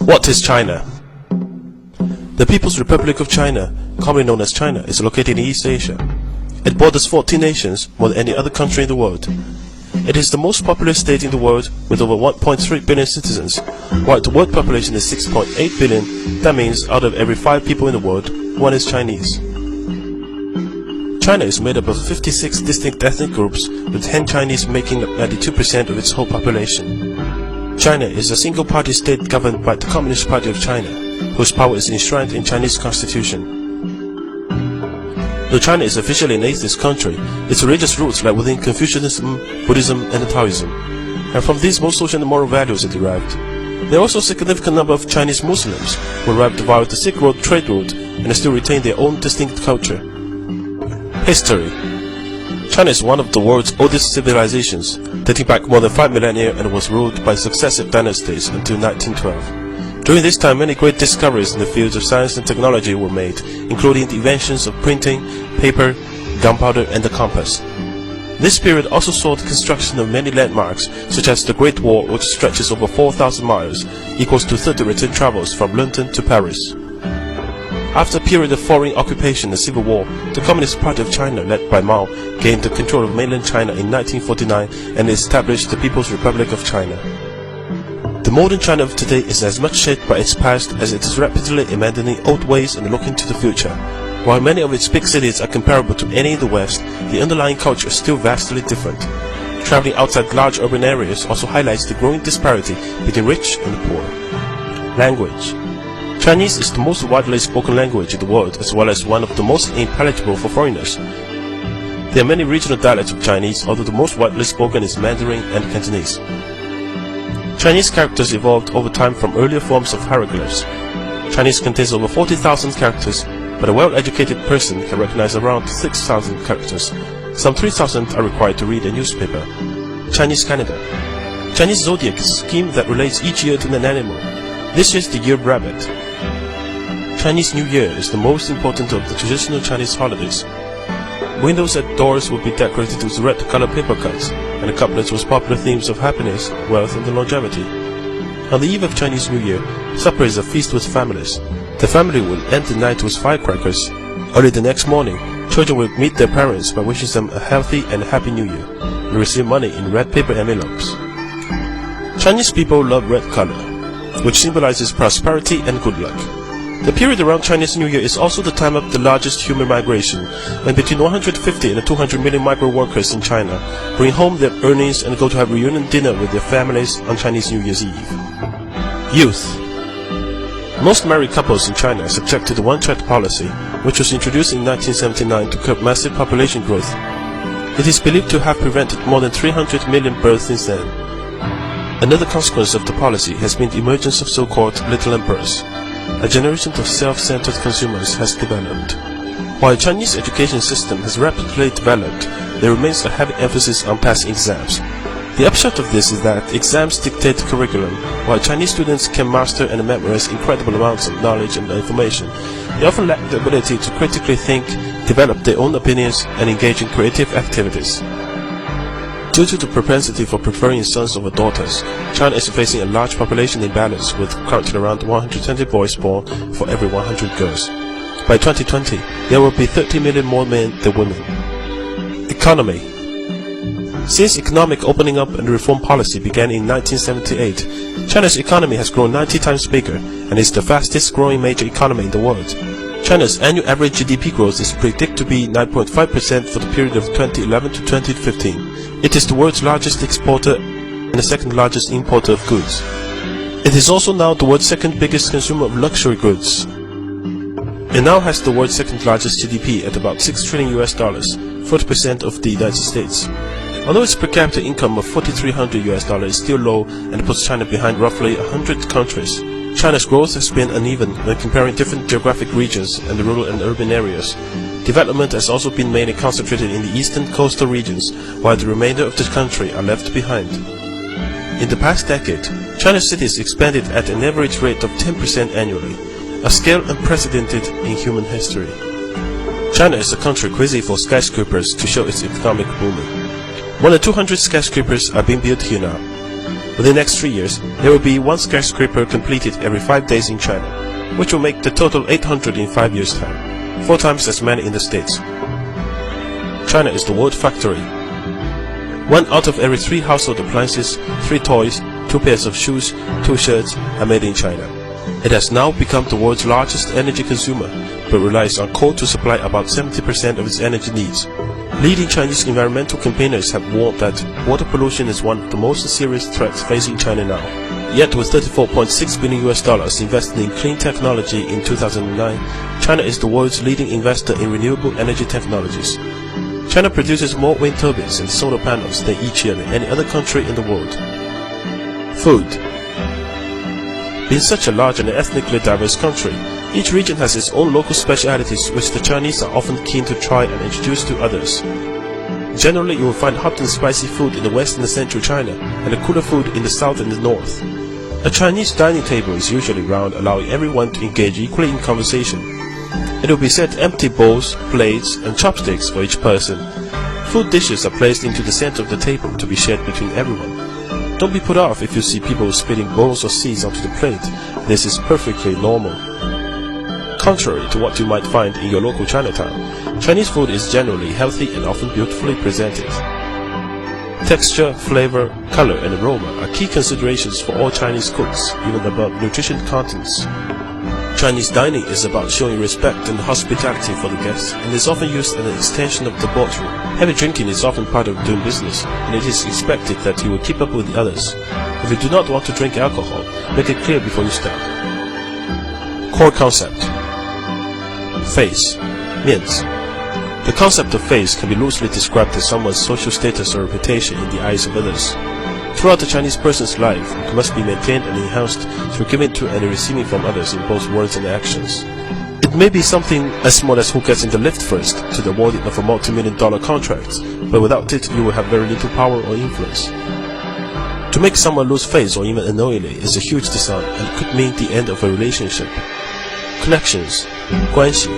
What is China? The People's Republic of China, commonly known as China, is located in East Asia. It borders 14 nations, more than any other country in the world. It is the most populous state in the world with over 1.3 billion citizens. While the world population is 6.8 billion, that means out of every 5 people in the world, 1 is Chinese. China is made up of 56 distinct ethnic groups, with Han Chinese making up 92% of its whole population. China is a single-party state governed by the Communist Party of China, whose power is enshrined in Chinese constitution. Though China is officially an atheist country, its religious roots lie within Confucianism, Buddhism, and Taoism, and from these most social and moral values are derived. There are also a significant number of Chinese Muslims who arrived via the Silk Road trade route and still retain their own distinct culture. History. China is one of the world's oldest civilizations, dating back more than 5 millennia and was ruled by successive dynasties until 1912. During this time, many great discoveries in the fields of science and technology were made, including the inventions of printing, paper, gunpowder, and the compass. This period also saw the construction of many landmarks, such as the Great Wall, which stretches over 4,000 miles, equals to 30 return travels from London to Paris. After a period of foreign occupation and civil war, the Communist Party of China, led by Mao, gained the control of mainland China in 1949 and established the People's Republic of China. The modern China of today is as much shaped by its past as it is rapidly abandoning old ways and looking to the future. While many of its big cities are comparable to any in the West, the underlying culture is still vastly different. Traveling outside large urban areas also highlights the growing disparity between rich and poor. Language. Chinese is the most widely spoken language in the world, as well as one of the most intelligible for foreigners. There are many regional dialects of Chinese, although the most widely spoken is Mandarin and Cantonese. Chinese characters evolved over time from earlier forms of hieroglyphs. Chinese contains over 40,000 characters, but a well-educated person can recognize around 6,000 characters. Some 3,000 are required to read a newspaper. Chinese calendar. Chinese zodiac is a scheme that relates each year to an animal. This year is the year of rabbit. Chinese New Year is the most important of the traditional Chinese holidays. Windows and doors will be decorated with red-colored paper cuts, and the couplets with popular themes of happiness, wealth, and longevity. On the eve of Chinese New Year, supper is a feast with families. The family will end the night with firecrackers. Early the next morning, children will meet their parents by wishing them a healthy and happy New Year, and receive money in red paper envelopes. Chinese people love red color, which symbolizes prosperity and good luck. The period around Chinese New Year is also the time of the largest human migration, when between 150 and 200 million migrant workers in China bring home their earnings and go to have reunion dinner with their families on Chinese New Year's Eve. Youth. Most married couples in China are subject to the one-child policy, which was introduced in 1979 to curb massive population growth. It is believed to have prevented more than 300 million births since then. Another consequence of the policy has been the emergence of so-called little emperors. A generation of self-centered consumers has developed. While the Chinese education system has rapidly developed, there remains a heavy emphasis on passing exams. The upshot of this is that exams dictate the curriculum. While Chinese students can master and memorize incredible amounts of knowledge and information, they often lack the ability to critically think, develop their own opinions, and engage in creative activities. Due to the propensity for preferring sons over daughters, China is facing a large population imbalance, with currently around 120 boys born for every 100 girls. By 2020, there will be 30 million more men than women. Economy. Since economic opening up and reform policy began in 1978, China's economy has grown 90 times bigger and is the fastest growing major economy in the world. China's annual average GDP growth is predicted to be 9.5% for the period of 2011 to 2015. It is the world's largest exporter and the second largest importer of goods. It is also now the world's second biggest consumer of luxury goods. It now has the world's second largest GDP at about $6 trillion, 40% of the United States. Although its per capita income of $4,300 is still low and puts China behind roughly 100 countries, China's growth has been uneven when comparing different geographic regions and the rural and urban areas. Development has also been mainly concentrated in the eastern coastal regions, while the remainder of the country are left behind. In the past decade, China's cities expanded at an average rate of 10% annually, a scale unprecedented in human history. China is a country crazy for skyscrapers to show its economic booming. More than 200 skyscrapers are being built here now. Within the next 3 years, there will be 1 skyscraper completed every 5 days in China, which will make the total 800 in 5 years' time, 4 times as many in the States. China is the world factory. 1 out of every 3 household appliances, 3 toys, 2 pairs of shoes, 2 shirts are made in China. It has now become the world's largest energy consumer, but relies on coal to supply about 70% of its energy needs. Leading Chinese environmental campaigners have warned that water pollution is one of the most serious threats facing China now. Yet with $34.6 billion invested in clean technology in 2009, China is the world's leading investor in renewable energy technologies. China produces more wind turbines and solar panels than each year than any other country in the world. Food. Being such a large and ethnically diverse country, each region has its own local specialities which the Chinese are often keen to try and introduce to others. Generally, you will find hot and spicy food in the west and the central China, and the cooler food in the south and the north. A Chinese dining table is usually round, allowing everyone to engage equally in conversation. It will be set empty bowls, plates, and chopsticks for each person. Food dishes are placed into the center of the table to be shared between everyone. Don't be put off if you see people spitting bowls or seeds onto the plate. This is perfectly normal. Contrary to what you might find in your local Chinatown, Chinese food is generally healthy and often beautifully presented. Texture, flavor, color, and aroma are key considerations for all Chinese cooks, even above nutrition contents. Chinese dining is about showing respect and hospitality for the guests, and is often used as an extension of the boardroom. Heavy drinking is often part of doing business, and it is expected that you will keep up with the others. If you do not want to drink alcohol, make it clear before you start. Core concept. Face. 面子. The concept of face can be loosely described as someone's social status or reputation in the eyes of others. Throughout the Chinese person's life, it must be maintained and enhanced through giving to and receiving from others in both words and actions. It may be something as small as who gets in the lift first to the awarding of a multi-million-dollar contract, but without it you will have very little power or influence. To make someone lose face or even unknowingly is a huge dishonor and could mean the end of a relationship. Connections. 关系.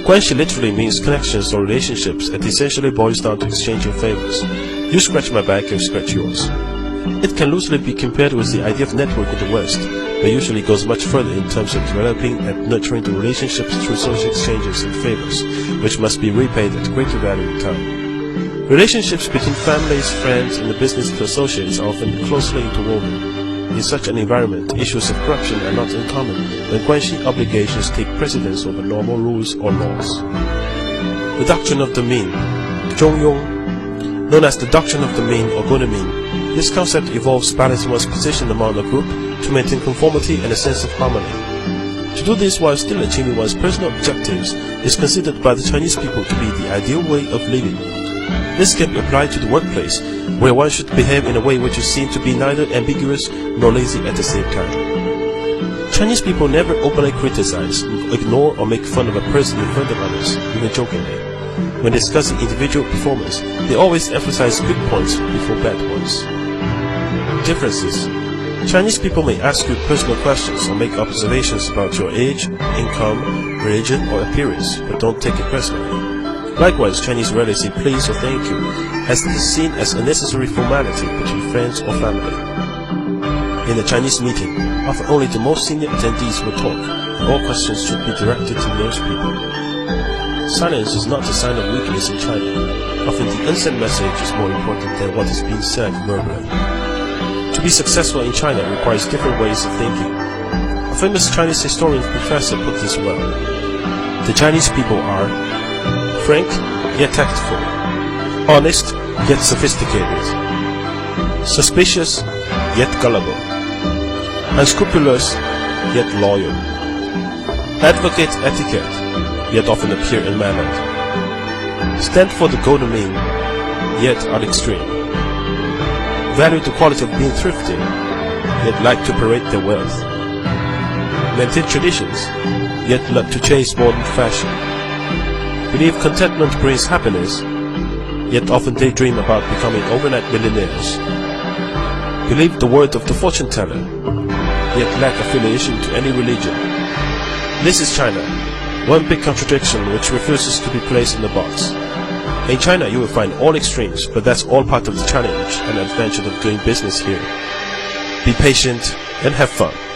关系 literally means connections or relationships and essentially boils down to exchanging favors. You scratch my back, I scratch yours. It can loosely be compared with the idea of network in the West, but usually goes much further in terms of developing and nurturing the relationships through social exchanges and favors, which must be repaid at greater value in time. Relationships between families, friends, and the business associates are often closely interwoven. In such an environment, issues of corruption are not uncommon when guanxi obligations take precedence over normal rules or laws. The doctrine of the mean, 中庸. Known as the doctrine of the mean or good mean, this concept involves balancing one's position among a group to maintain conformity and a sense of harmony. To do this while still achieving one's personal objectives is considered by the Chinese people to be the ideal way of living. This can be applied to the workplace, where one should behave in a way which is seen to be neither ambiguous nor lazy at the same time. Chinese people never openly criticize, ignore, or make fun of a person in front of others, even jokingly. When discussing individual performance, they always emphasize good points before bad ones. Differences. Chinese people may ask you personal questions or make observations about your age, income, religion, or appearance, but don't take it personally. Likewise, Chinese rarely say please or thank you, as this is seen as a necessary formality between friends or family. In a Chinese meeting, often only the most senior attendees will talk, and all questions should be directed to those people. Silence is not a sign of weakness in China. Often the unsent message is more important than what is being said verbally. To be successful in China requires different ways of thinking. A famous Chinese historian professor put this well. The Chinese people are frank yet tactful, honest yet sophisticated, suspicious yet gullible, unscrupulous yet loyal, advocate etiquette yet often appear unmannered, stand for the golden mean yet are extreme, value the quality of being thrifty yet like to parade their wealth, maintain traditions yet love to chase modern fashion, believe contentment brings happiness, yet often daydream about becoming overnight millionaires. Believe the word of the fortune teller, yet lack affiliation to any religion. This is China, one big contradiction which refuses to be placed in a box. In China you will find all extremes, but that's all part of the challenge and adventure of doing business here. be patient, and have fun.